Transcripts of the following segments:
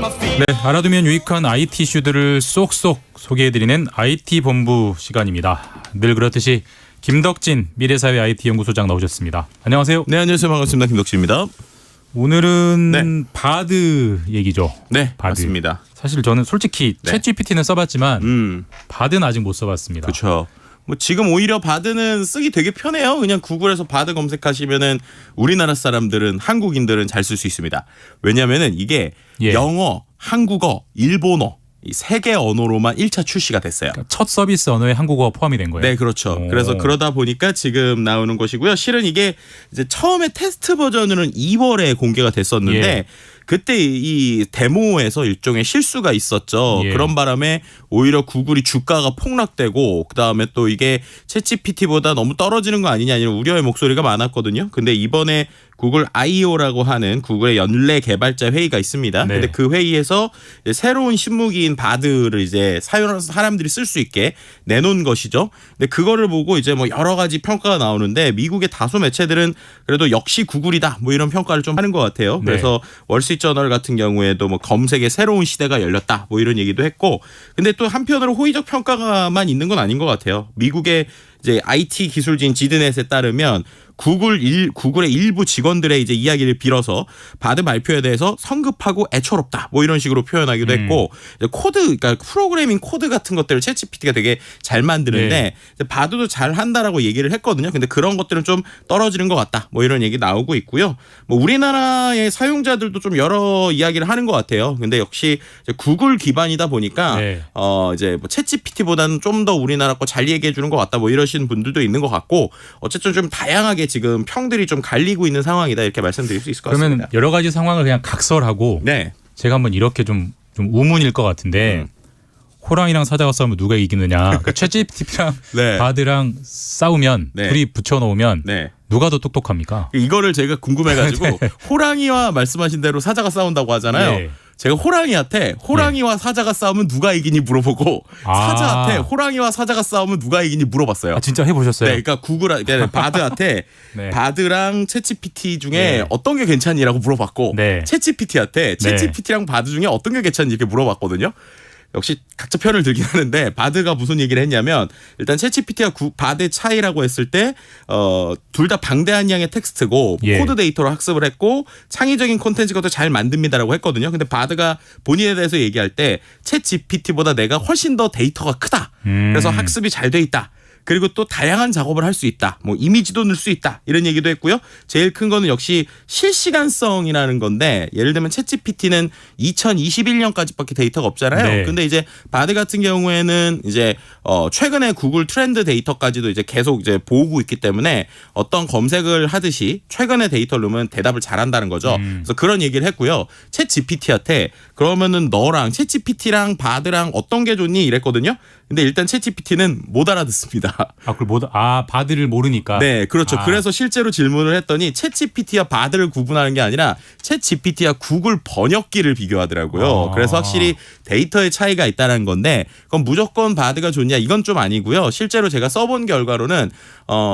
네, 알아두면 유익한 IT 이슈들을 쏙쏙 소개해드리는 IT 본부 시간입니다. 늘 그렇듯이 김덕진 미래사회 IT 연구소장 나오셨습니다. 안녕하세요. 네, 안녕하세요. 반갑습니다. 김덕진입니다. 오늘은 바드 얘기죠. 네, 바드. 맞습니다. 사실 저는 솔직히 네. 챗 GPT는 써봤지만 바드는 아직 못 써봤습니다. 그렇죠. 뭐 지금 오히려 바드는 쓰기 되게 편해요. 그냥 구글에서 바드 검색하시면은 우리나라 사람들은 한국인들은 잘 쓸 수 있습니다. 왜냐면은 이게 예. 영어, 한국어, 일본어 이 세 개 언어로만 1차 출시가 됐어요. 그러니까 첫 서비스 언어에 한국어가 포함이 된 거예요. 네, 그렇죠. 오. 그래서 그러다 보니까 지금 나오는 것이고요. 실은 이게 이제 처음에 테스트 버전으로는 2월에 공개가 됐었는데 예. 그때 이 데모에서 일종의 실수가 있었죠. 예. 그런 바람에 오히려 구글이 주가가 폭락되고 그다음에 또 이게 챗GPT보다 너무 떨어지는 거 아니냐 이런 우려의 목소리가 많았거든요. 근데 이번에 구글 I/O라고 하는 구글의 연례 개발자 회의가 있습니다. 네. 근데 그 회의에서 새로운 신무기인 바드를 이제 사람들이 쓸 수 있게 내놓은 것이죠. 근데 그거를 보고 이제 뭐 여러 가지 평가가 나오는데 미국의 다수 매체들은 그래도 역시 구글이다 뭐 이런 평가를 좀 하는 것 같아요. 네. 그래서 월스트리트저널 같은 경우에도 뭐 검색의 새로운 시대가 열렸다 뭐 이런 얘기도 했고, 근데 또 한편으로 호의적 평가만 있는 건 아닌 것 같아요. 미국의 이제 IT 기술진 지드넷에 따르면 구글의 일부 직원들의 이제 이야기를 빌어서 바드 발표에 대해서 성급하고 애처롭다 뭐 이런 식으로 표현하기도 했고, 이제 코드, 그러니까 프로그래밍 코드 같은 것들을 챗GPT가 되게 잘 만드는데 바드도 잘 한다라고 얘기를 했거든요. 근데 그런 것들은 좀 떨어지는 것 같다 뭐 이런 얘기 나오고 있고요. 뭐 우리나라의 사용자들도 좀 여러 이야기를 하는 것 같아요. 근데 역시 이제 구글 기반이다 보니까 네. 이제 뭐 챗GPT보다는 좀 더 우리나라 거 잘 얘기해 주는 것 같다 뭐 이러시는 분들도 있는 것 같고, 어쨌든 좀 다양하게 지금 평들이 좀 갈리고 있는 상황이다 이렇게 말씀드릴 수 있을 것 그러면 같습니다. 여러 가지 상황을 그냥 각설하고 네. 제가 한번 이렇게 좀 우문일 것 같은데 호랑이랑 사자가 싸우면 누가 이기느냐. 그러니까 챗GPT랑 네. 바드랑 싸우면 네. 둘이 붙여놓으면 네. 누가 더 똑똑합니까? 이거를 제가 궁금해가지고 호랑이와 말씀하신 대로 사자가 싸운다고 하잖아요. 네. 제가 호랑이와 사자가 싸우면 누가 이기니 물어보고 사자한테 호랑이와 사자가 싸우면 누가 이기니 물어봤어요. 아, 진짜 해보셨어요? 네, 그러니까 그러니까 바드한테 네. 바드랑 챗GPT 중에 네. 어떤 게 괜찮니라고 물어봤고 네. 챗GPT한테 챗GPT랑 바드 중에 어떤 게 괜찮니 이렇게 물어봤거든요. 역시 각자 편을 들긴 하는데 바드가 무슨 얘기를 했냐면, 일단 챗GPT와 바드의 차이라고 했을 때 둘 다 방대한 양의 텍스트고 예. 코드 데이터로 학습을 했고 창의적인 콘텐츠가 잘 만듭니다라고 했거든요. 근데 바드가 본인에 대해서 얘기할 때 챗GPT보다 내가 훨씬 더 데이터가 크다. 그래서 학습이 잘 돼 있다. 그리고 또 다양한 작업을 할 수 있다. 뭐 이미지도 넣을 수 있다. 이런 얘기도 했고요. 제일 큰 거는 역시 실시간성이라는 건데, 예를 들면 챗GPT는 2021년까지밖에 데이터가 없잖아요. 네. 근데 이제 바드 같은 경우에는 이제 최근에 구글 트렌드 데이터까지도 이제 계속 이제 보고 있기 때문에 어떤 검색을 하듯이 최근의 데이터를 넣으면 대답을 잘한다는 거죠. 그래서 그런 얘기를 했고요. 챗GPT한테 그러면은 너랑 챗GPT랑 바드랑 어떤 게 좋니 이랬거든요. 근데 일단 챗GPT는 못 알아듣습니다. 바드를 모르니까. 네, 그렇죠. 그래서 실제로 질문을 했더니 챗GPT와 바드를 구분하는 게 아니라 챗GPT와 구글 번역기를 비교하더라고요. 그래서 확실히 데이터의 차이가 있다는 건데, 그건 무조건 바드가 좋냐 이건 좀 아니고요. 실제로 제가 써본 결과로는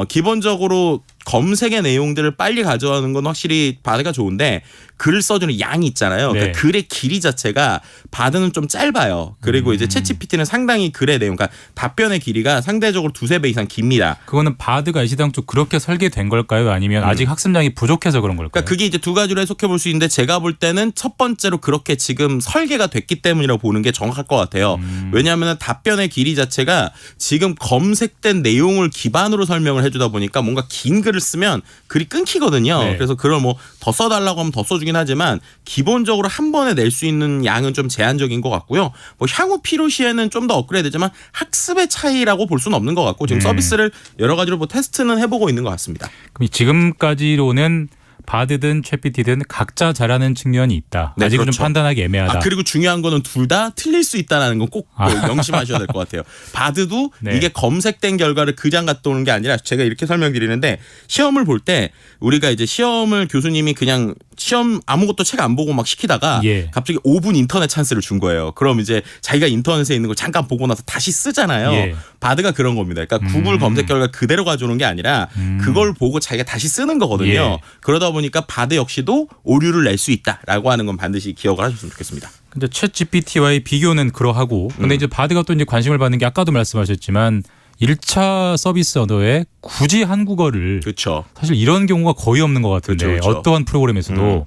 기본적으로 검색의 내용들을 빨리 가져가는 건 확실히 바드가 좋은데, 글을 써주는 양이 있잖아요. 그러니까 네. 글의 길이 자체가 바드는 좀 짧아요. 그리고 이제 챗GPT는 상당히 글의 내용, 그러니까 답변의 길이가 상대적으로 2-3배 이상 깁니다. 그거는 바드가 애시당초 그렇게 설계된 걸까요? 아니면 아직 학습량이 부족해서 그런 걸까요? 그러니까 그게 이제 두 가지로 해석해 볼 수 있는데, 제가 볼 때는 첫 번째로 그렇게 지금 설계가 됐기 때문이라고 보는 게 정확할 것 같아요. 왜냐하면 답변의 길이 자체가 지금 검색된 내용을 기반으로 설명을 해주다 보니까 뭔가 긴 글을 쓰면 글이 끊기거든요. 네. 그래서 그걸 뭐 더 써달라고 하면 더 써주긴 하지만 기본적으로 한 번에 낼 수 있는 양은 좀 제한적인 것 같고요. 뭐 향후 필요시에는 좀 더 업그레이드지만 학습의 차이라고 볼 수는 없는 것 같고, 지금 서비스를 여러 가지로 뭐 테스트는 해보고 있는 것 같습니다. 그럼 지금까지로는 바드든 챗GPT든 각자 잘하는 측면이 있다. 네, 아직은 그렇죠. 좀 판단하기 애매하다. 그리고 중요한 거는 둘 다 틀릴 수 있다는 건 꼭 명심하셔야 될 것 같아요. 바드도 네. 이게 검색된 결과를 그냥 갖다 오는 게 아니라, 제가 이렇게 설명드리는데, 시험을 볼 때 우리가 이제 시험을 교수님이 그냥 시험 아무것도 책 안 보고 막 시키다가 예. 갑자기 5분 인터넷 찬스를 준 거예요. 그럼 이제 자기가 인터넷에 있는 걸 잠깐 보고 나서 다시 쓰잖아요. 예. 바드가 그런 겁니다. 그러니까 구글 검색 결과 그대로 가져오는 게 아니라 그걸 보고 자기가 다시 쓰는 거거든요. 예. 그러다 보니까 바드 역시도 오류를 낼 수 있다라고 하는 건 반드시 기억을 하셨으면 좋겠습니다. 근데 챗 GPT와의 비교는 그러하고 근데 이제 바드가 또 이제 관심을 받는 게 아까도 말씀하셨지만 1차 서비스 언어에 굳이 한국어를 그렇죠. 사실 이런 경우가 거의 없는 것 같은데 그렇죠. 어떠한 프로그램에서도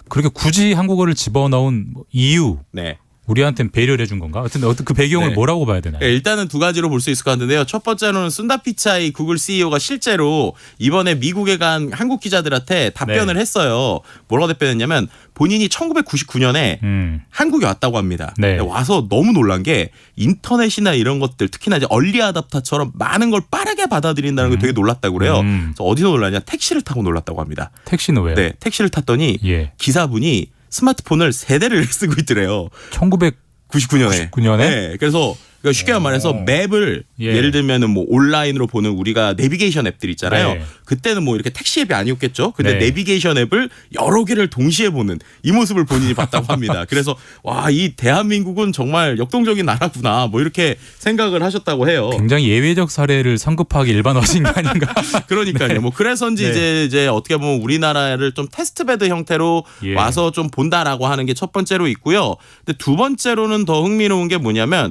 그렇게 굳이 한국어를 집어넣은 이유 네. 우리한테는 배려를 해준 건가? 어떤 그 배경을 네. 뭐라고 봐야 되나요? 일단은 두 가지로 볼 수 있을 것 같은데요. 첫 번째로는 순다 피차이 구글 CEO가 실제로 이번에 미국에 간 한국 기자들한테 답변을 네. 했어요. 뭐라고 답변했냐면 본인이 1999년에 한국에 왔다고 합니다. 네. 와서 너무 놀란 게 인터넷이나 이런 것들 특히나 이제 얼리 아답터처럼 많은 걸 빠르게 받아들인다는 게 되게 놀랐다고 그래요. 그래서 어디서 놀랐냐? 택시를 타고 놀랐다고 합니다. 택시는 왜요? 네, 택시를 탔더니 예. 기사분이 스마트폰을 3대를 쓰고 있더래요. 1999년에 99년에. 네. 그래서 쉽게 말해서 맵을 예. 예를 들면은 뭐 온라인으로 보는 우리가 내비게이션 앱들 있잖아요. 네. 그때는 뭐 이렇게 택시 앱이 아니었겠죠. 근데 네. 내비게이션 앱을 여러 개를 동시에 보는 이 모습을 본인이 봤다고 합니다. 그래서 와, 이 대한민국은 정말 역동적인 나라구나. 뭐 이렇게 생각을 하셨다고 해요. 굉장히 예외적 사례를 성급하게 일반화하신 게 아닌가? 그러니까요. 네. 뭐 그래서인지 네. 이제 어떻게 보면 우리나라를 좀 테스트베드 형태로 예. 와서 좀 본다라고 하는 게 첫 번째로 있고요. 근데 두 번째로는 더 흥미로운 게 뭐냐면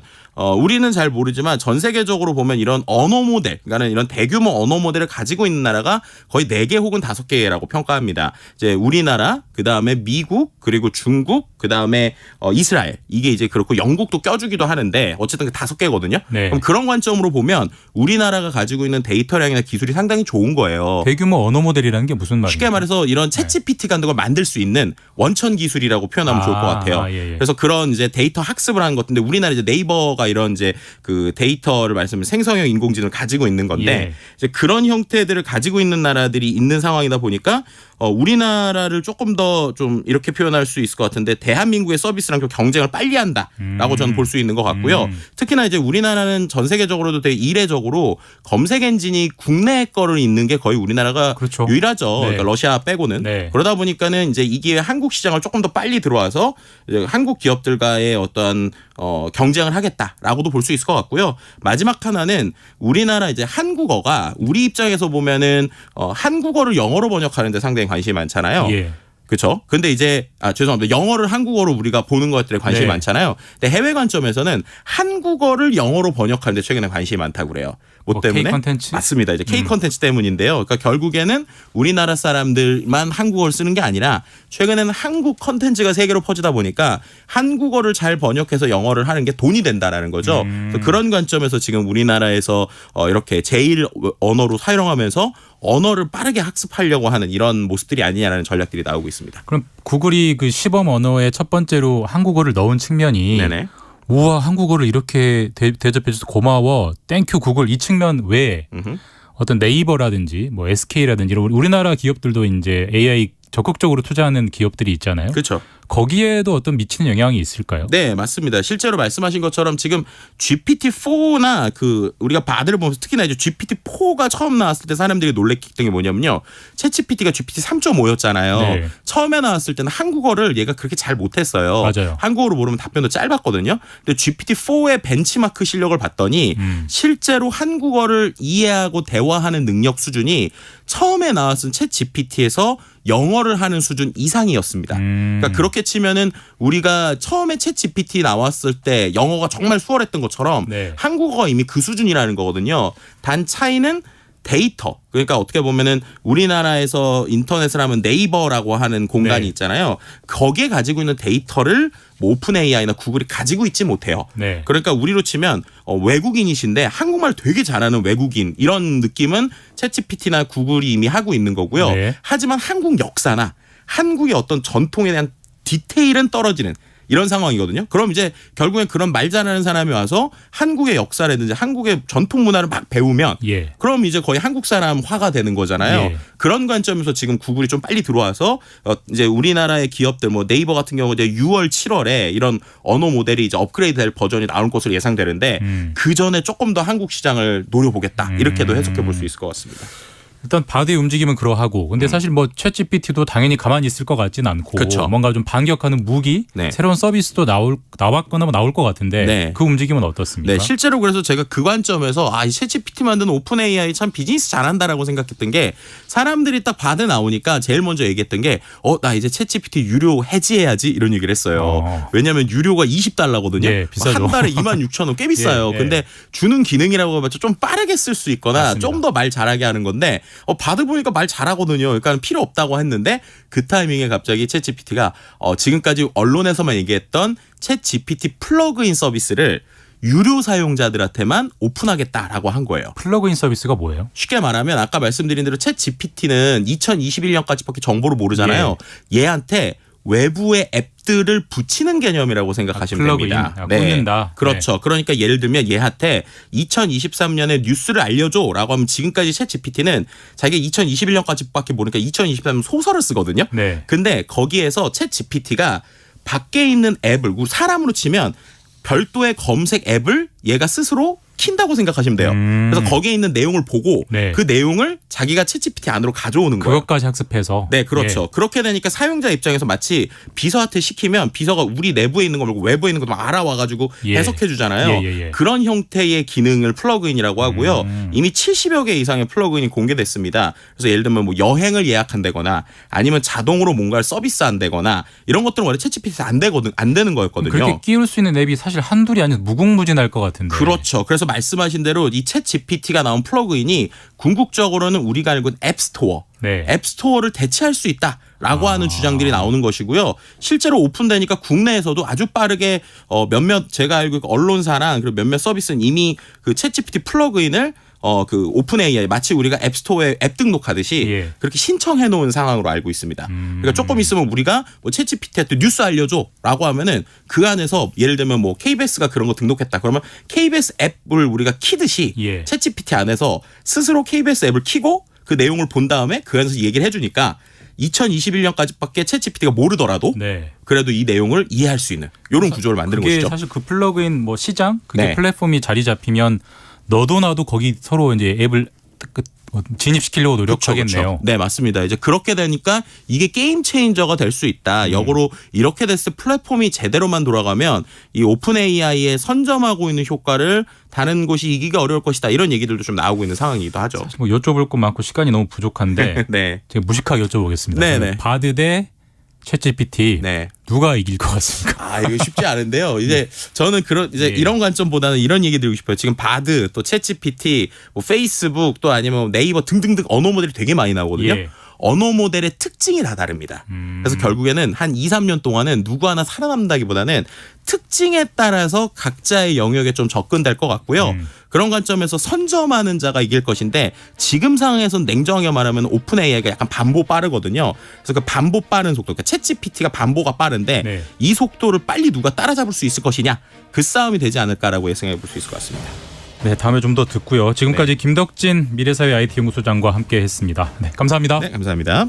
우리는 잘 모르지만 전 세계적으로 보면 이런 언어 모델, 그러니까 이런 대규모 언어 모델을 가지고 있는 나라가 거의 4개 혹은 5개라고 평가합니다. 이제 우리나라, 그다음에 미국, 그리고 중국, 그다음에 이스라엘. 이게 이제 그렇고 영국도 껴주기도 하는데 어쨌든 그 5개거든요. 네. 그럼 그런 관점으로 보면 우리나라가 가지고 있는 데이터량이나 기술이 상당히 좋은 거예요. 대규모 언어 모델이라는 게 무슨 말이에요? 쉽게 말해서 이런 챗GPT 같은 걸 만들 수 있는 원천 기술이라고 표현하면 좋을 것 같아요. 예. 그래서 그런 이제 데이터 학습을 하는 것인데 우리나라 이제 네이버가 이런 이제 그 데이터를 말씀을 생성형 인공지능을 가지고 있는 건데 예. 이제 그런 형태들을 가지고 있는 나라들이 있는 상황이다 보니까 우리나라를 조금 더 좀 이렇게 표현할 수 있을 것 같은데 대한민국의 서비스랑 좀 경쟁을 빨리 한다라고 저는 볼 수 있는 것 같고요. 특히나 이제 우리나라는 전 세계적으로도 되게 이례적으로 검색 엔진이 국내 거를 있는 게 거의 우리나라가 그렇죠. 유일하죠. 네. 그러니까 러시아 빼고는. 네. 그러다 보니까는 이제 이 기회에 한국 시장을 조금 더 빨리 들어와서 이제 한국 기업들과의 어떠한 경쟁을 하겠다라고도 볼 수 있을 것 같고요. 마지막 하나는 우리나라 이제 한국어가 우리 입장에서 보면은 한국어를 영어로 번역하는데 상당히 관심이 많잖아요. 예. 그렇죠. 근데 이제 죄송합니다. 영어를 한국어로 우리가 보는 것들에 관심이 네. 많잖아요. 근데 해외 관점에서는 한국어를 영어로 번역하는데 최근에 관심이 많다고 그래요. 뭐 때문에? K 컨텐츠? 맞습니다. 이제 K 컨텐츠 때문인데요. 그러니까 결국에는 우리나라 사람들만 한국어를 쓰는 게 아니라 최근에는 한국 컨텐츠가 세계로 퍼지다 보니까 한국어를 잘 번역해서 영어를 하는 게 돈이 된다라는 거죠. 그래서 그런 관점에서 지금 우리나라에서 이렇게 제1 언어로 사용하면서 언어를 빠르게 학습하려고 하는 이런 모습들이 아니냐라는 전략들이 나오고 있습니다. 그럼 구글이 그 시범 언어의 첫 번째로 한국어를 넣은 측면이 네네. 우와 한국어를 이렇게 대접해줘서 고마워 땡큐 구글 이 측면 외에 어떤 네이버라든지 뭐 SK라든지 이런 우리나라 기업들도 이제 AI 적극적으로 투자하는 기업들이 있잖아요. 그렇죠. 거기에도 어떤 미치는 영향이 있을까요? 네, 맞습니다. 실제로 말씀하신 것처럼 지금 GPT-4나 그 우리가 바드를 보면서 특히나 이제 GPT-4가 처음 나왔을 때 사람들이 놀랬던 게 뭐냐면요. 챗GPT가 GPT 3.5였잖아요. 네. 처음에 나왔을 때는 한국어를 얘가 그렇게 잘 못했어요. 맞아요. 한국어로 모르면 답변도 짧았거든요. 근데 GPT-4의 벤치마크 실력을 봤더니 실제로 한국어를 이해하고 대화하는 능력 수준이 처음에 나왔은 챗GPT에서 영어를 하는 수준 이상이었습니다. 그러니까 그렇게 치면은 우리가 처음에 챗GPT 나왔을 때 영어가 정말 수월했던 것처럼 네. 한국어가 이미 그 수준이라는 거거든요. 단 차이는 데이터. 그러니까 어떻게 보면은 우리나라에서 인터넷을 하면 네이버라고 하는 공간이 네. 있잖아요. 거기에 가지고 있는 데이터를 뭐 오픈 AI나 구글이 가지고 있지 못해요. 네. 그러니까 우리로 치면 외국인이신데 한국말 되게 잘하는 외국인 이런 느낌은 챗GPT나 구글이 이미 하고 있는 거고요. 네. 하지만 한국 역사나 한국의 어떤 전통에 대한 디테일은 떨어지는 이런 상황이거든요. 그럼 이제 결국엔 그런 말 잘하는 사람이 와서 한국의 역사라든지 한국의 전통 문화를 막 배우면 예. 그럼 이제 거의 한국 사람화가 되는 거잖아요. 예. 그런 관점에서 지금 구글이 좀 빨리 들어와서 이제 우리나라의 기업들 뭐 네이버 같은 경우 이제 6월, 7월에 이런 언어 모델이 이제 업그레이드될 버전이 나올 것으로 예상되는데 그 전에 조금 더 한국 시장을 노려보겠다 이렇게도 해석해 볼 수 있을 것 같습니다. 일단 바드의 움직임은 그러하고 근데 사실 뭐 챗GPT도 당연히 가만히 있을 것 같지는 않고 그쵸. 뭔가 좀 반격하는 무기 네. 새로운 서비스도 나왔거나 나올 것 같은데 네. 그 움직임은 어떻습니까? 네, 실제로 그래서 제가 그 관점에서 이 챗GPT 만든 오픈 AI 참 비즈니스 잘한다라고 생각했던 게 사람들이 딱 바드 나오니까 제일 먼저 얘기했던 게 나 이제 챗GPT 유료 해지해야지 이런 얘기를 했어요. 왜냐하면 유료가 $20거든요. 예, 비싸죠. 한 달에 26,000원 꽤 비싸요. 예. 근데 주는 기능이라고 해봤자 좀 빠르게 쓸 수 있거나 맞습니다. 좀 더 말 잘하게 하는 건데 바드 보니까 말 잘하거든요. 그러니까 필요 없다고 했는데 그 타이밍에 갑자기 챗GPT가 지금까지 언론에서만 얘기했던 챗GPT 플러그인 서비스를 유료 사용자들한테만 오픈하겠다라고 한 거예요. 플러그인 서비스가 뭐예요? 쉽게 말하면 아까 말씀드린 대로 챗GPT는 2021년까지밖에 정보를 모르잖아요. 얘한테 외부의 앱들을 붙이는 개념이라고 생각하시면 플러그인. 됩니다. 꽂는다. 그렇죠. 네. 그러니까 예를 들면 얘한테 2023년에 뉴스를 알려줘라고 하면 지금까지 챗GPT는 자기가 2021년까지밖에 모르니까 2023년 소설을 쓰거든요. 네. 근데 거기에서 챗GPT가 밖에 있는 앱을 사람으로 치면 별도의 검색 앱을 얘가 스스로 킨다고 생각하시면 돼요. 그래서 거기에 있는 내용을 보고 네. 그 내용을 자기가 챗GPT 안으로 가져오는 거예요. 그것까지 학습해서. 네, 그렇죠. 예. 그렇게 되니까 사용자 입장에서 마치 비서한테 시키면 비서가 우리 내부에 있는 거 말고 외부에 있는 거 막 알아와가지고 예. 해석해 주잖아요. 예. 그런 형태의 기능을 플러그인이라고 하고요. 이미 70여 개 이상의 플러그인이 공개됐습니다. 그래서 예를 들면 뭐 여행을 예약한다거나 아니면 자동으로 뭔가를 서비스한다거나 이런 것들은 원래 챗GPT 안 되는 거였거든요. 그렇게 끼울 수 있는 앱이 사실 한둘이 아니라 무궁무진할 것 같은데. 그렇죠. 그래서 말씀하신 대로 이 챗GPT가 나온 플러그인이 궁극적으로는 우리가 알고 있는 앱스토어, 네. 앱스토어를 대체할 수 있다라고 하는 주장들이 나오는 것이고요. 실제로 오픈되니까 국내에서도 아주 빠르게 몇몇 제가 알고 있는 언론사랑 그리고 몇몇 서비스는 이미 그 챗GPT 플러그인을 그 오픈 AI 마치 우리가 앱스토어에 앱 등록하듯이 예. 그렇게 신청해 놓은 상황으로 알고 있습니다. 그러니까 조금 있으면 우리가 뭐 챗GPT한테 뉴스 알려줘라고 하면은 그 안에서 예를 들면 뭐 KBS가 그런 거 등록했다 그러면 KBS 앱을 우리가 키듯이 예. 챗GPT 안에서 스스로 KBS 앱을 키고 그 내용을 본 다음에 그 안에서 얘기를 해주니까 2021년까지밖에 챗GPT가 모르더라도 네. 그래도 이 내용을 이해할 수 있는 이런 구조를 만드는 그게 것이죠. 사실 그 플러그인 뭐 시장 그게 네. 플랫폼이 자리 잡히면 너도 나도 거기 서로 이제 앱을 진입시키려고 노력하겠네요. 그쵸. 네, 맞습니다. 이제 그렇게 되니까 이게 게임 체인저가 될 수 있다. 역으로 이렇게 됐을 때 플랫폼이 제대로만 돌아가면 이 오픈 AI에 선점하고 있는 효과를 다른 곳이 이기가 어려울 것이다. 이런 얘기들도 좀 나오고 있는 상황이기도 하죠. 뭐 여쭤볼 거 많고 시간이 너무 부족한데 네. 제가 무식하게 여쭤보겠습니다. 네네. 바드 대 챗GPT 네. 누가 이길 것 같습니까? 이거 쉽지 않은데요. 이제 저는 예. 이런 관점보다는 이런 얘기 드리고 싶어요. 지금 바드 또 챗GPT 뭐 페이스북 또 아니면 네이버 등등등 언어 모델이 되게 많이 나오거든요. 예. 언어 모델의 특징이 다 다릅니다. 그래서 결국에는 한 2, 3년 동안은 누구 하나 살아남다기보다는 특징에 따라서 각자의 영역에 좀 접근될 것 같고요. 그런 관점에서 선점하는 자가 이길 것인데 지금 상황에서는 냉정하게 말하면 오픈 AI가 약간 반보 빠르거든요. 그래서 그 반보 빠른 속도, 그러니까 챗GPT가 반보가 빠른데 네. 이 속도를 빨리 누가 따라잡을 수 있을 것이냐 그 싸움이 되지 않을까라고 예상해 볼 수 있을 것 같습니다. 네, 다음에 좀 더 듣고요. 지금까지 김덕진 미래사회 IT 연구소장과 함께했습니다. 네, 감사합니다. 네, 감사합니다.